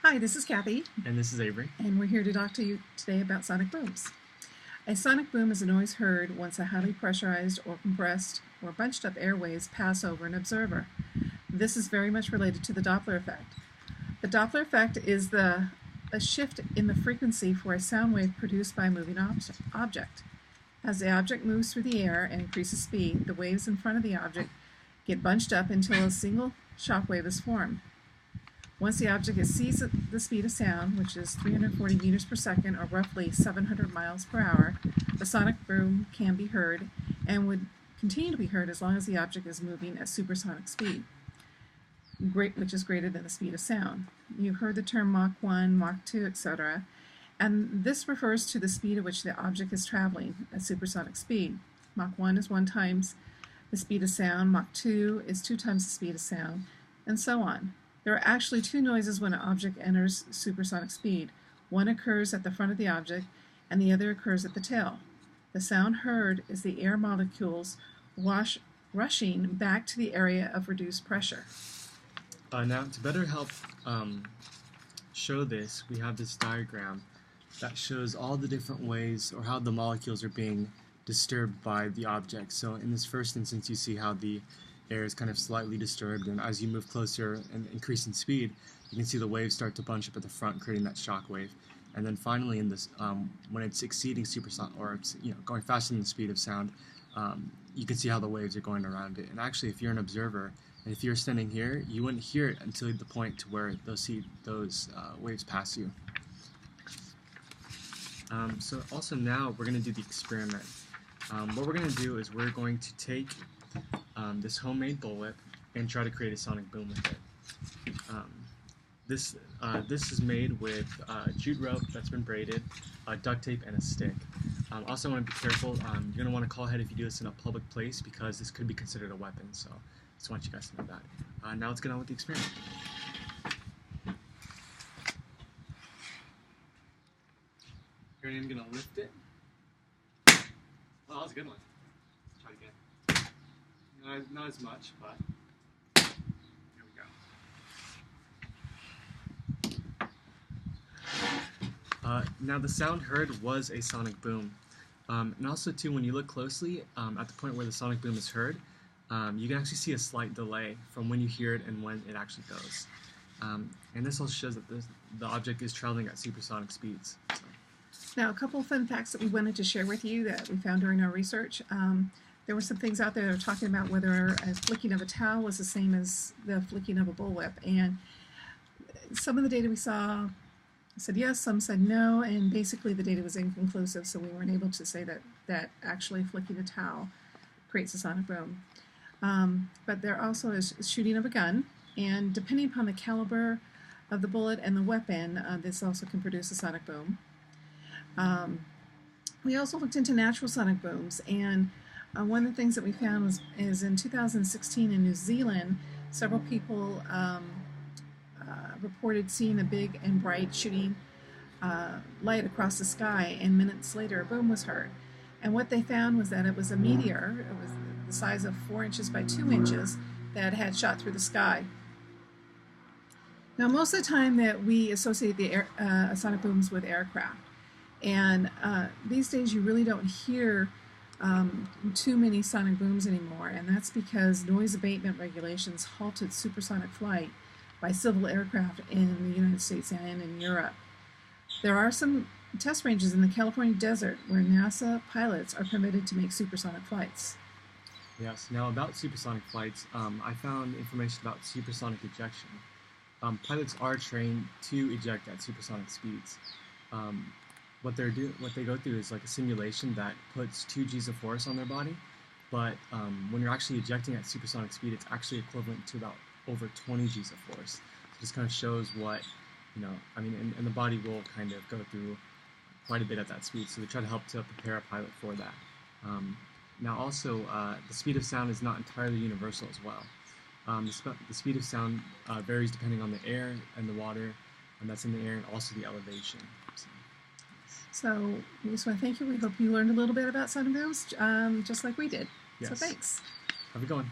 Hi, this is Kathy. And this is Avery. And we're here to talk to you today about sonic booms. A sonic boom is a noise heard once a highly pressurized or compressed or bunched up airwaves pass over an observer. This is very much related to the Doppler effect. The Doppler effect is a shift in the frequency for a sound wave produced by a moving object. As the object moves through the air and increases speed, the waves in front of the object get bunched up until a single shock wave is formed. Once the object exceeds the speed of sound, which is 340 meters per second or roughly 700 miles per hour, the sonic boom can be heard and would continue to be heard as long as the object is moving at supersonic speed, which is greater than the speed of sound. You've heard the term Mach 1, Mach 2, etc., and this refers to the speed at which the object is traveling at supersonic speed. Mach 1 is 1 times the speed of sound, Mach 2 is 2 times the speed of sound, and so on. There are actually two noises when an object enters supersonic speed. One occurs at the front of the object, and the other occurs at the tail. The sound heard is the air molecules rushing back to the area of reduced pressure. Now, to better help show this, we have this diagram that shows all the different ways or how the molecules are being disturbed by the object. So in this first instance, you see how the air is kind of slightly disturbed, and as you move closer and increase in speed, you can see the waves start to bunch up at the front, creating that shock wave. And then finally, in this, when it's exceeding supersonic, or it's going faster than the speed of sound, you can see how the waves are going around it. And actually, if you're an observer, and if you're standing here, you wouldn't hear it until the point to where those waves pass you. So also now we're going to do the experiment. What we're going to do is we're going to take this homemade bullwhip and try to create a sonic boom with it. This is made with jute rope that's been braided, duct tape, and a stick. Also, want to be careful. You're going to want to call ahead if you do this in a public place because this could be considered a weapon. So, just want you guys to know that. Now let's get on with the experiment. Here I am going to lift it. Oh, that was a good one. Let's try again. Not as much, but here we go. Now the sound heard was a sonic boom. And also too, when you look closely at the point where the sonic boom is heard, you can actually see a slight delay from when you hear it and when it actually goes. And this also shows that the object is traveling at supersonic speeds. So. Now, a couple of fun facts that we wanted to share with you that we found during our research. There were some things out there that were talking about whether a flicking of a towel was the same as the flicking of a bullwhip. And some of the data we saw said yes, some said no, and basically the data was inconclusive, so we weren't able to say that actually flicking a towel creates a sonic boom. But there also is shooting of a gun, and depending upon the caliber of the bullet and the weapon, this also can produce a sonic boom. We also looked into natural sonic booms, and one of the things that we found is in 2016 in New Zealand, several people reported seeing a big and bright shooting light across the sky, and minutes later a boom was heard. And what they found was that it was a meteor. It was the size of 4 inches by 2 inches that had shot through the sky. Now, most of the time that we associate the sonic booms with aircraft, and these days you really don't hear too many sonic booms anymore, and that's because noise abatement regulations halted supersonic flight by civil aircraft in the United States and in Europe. There are some test ranges in the California desert where NASA pilots are permitted to make supersonic flights. Yes, now about supersonic flights, I found information about supersonic ejection. Pilots are trained to eject at supersonic speeds. What they go through is like a simulation that puts 2 G's of force on their body, but when you're actually ejecting at supersonic speed, it's actually equivalent to about over 20 G's of force. So it just kind of shows what, and the body will kind of go through quite a bit at that speed, so they try to help to prepare a pilot for that. Now also, the speed of sound is not entirely universal as well. The speed of sound varies depending on the air and the water, and that's in the air, and also the elevation. So we just want to thank you. We hope you learned a little bit about sonic booms, just like we did. Yes. So thanks. Have a good one.